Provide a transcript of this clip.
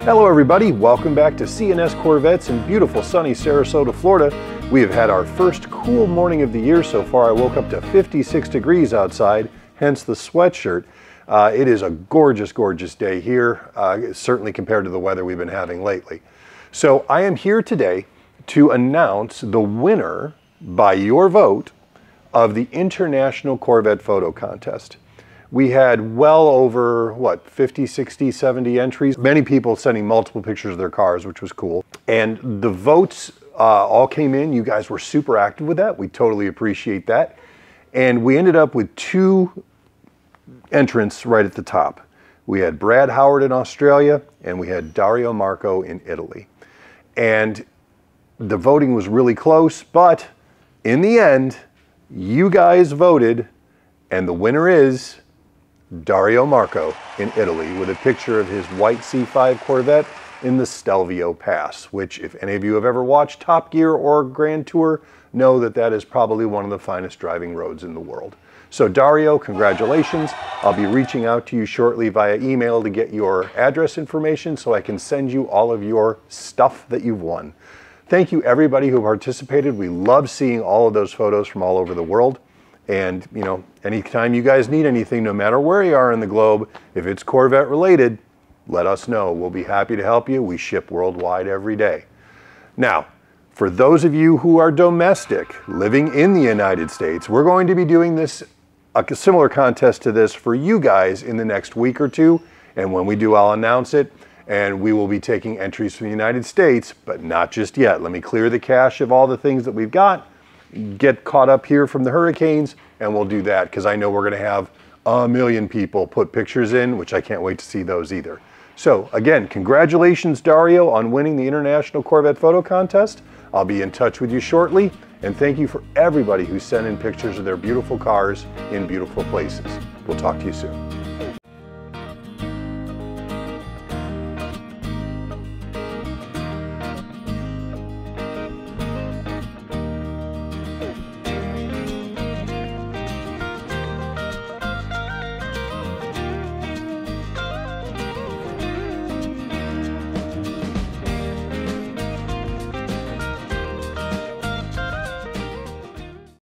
Hello everybody, welcome back to C&S Corvettes in beautiful sunny Sarasota, Florida. We have had our first cool morning of the year so far. I woke up to 56 degrees outside, hence the sweatshirt. It is a gorgeous, gorgeous day here, certainly compared to the weather we've been having lately. So I am here today to announce the winner by your vote of the International Corvette Photo Contest. We had well over, 50, 60, 70 entries. Many people sending multiple pictures of their cars, which was cool. And the votes all came in. You guys were super active with that. We totally appreciate that. And we ended up with two entrants right at the top. We had Brad Howard in Australia, and we had Dario Marco in Italy. And the voting was really close, but in the end, you guys voted, and the winner is Dario Marco in Italy with a picture of his white C5 Corvette in the Stelvio Pass, which if any of you have ever watched Top Gear or Grand Tour, know that that is probably one of the finest driving roads in the world. So Dario, congratulations. I'll be reaching out to you shortly via email to get your address information so I can send you all of your stuff that you've won. Thank you everybody who participated. We love seeing all of those photos from all over the world. And, you know, anytime you guys need anything, no matter where you are in the globe, if it's Corvette related, let us know. We'll be happy to help you. We ship worldwide every day. Now, for those of you who are domestic, living in the United States, we're going to be doing this, a similar contest to this for you guys in the next week or two. And when we do, I'll announce it. And we will be taking entries from the United States, but not just yet. Let me clear the cache of all the things that we've got, get caught up here from the hurricanes, and we'll do that because I know we're going to have a million people put pictures in, which I can't wait to see those either. So again, congratulations Dario on winning the International Corvette Photo Contest. I'll be in touch with you shortly, and thank you for everybody who sent in pictures of their beautiful cars in beautiful places. We'll talk to you soon.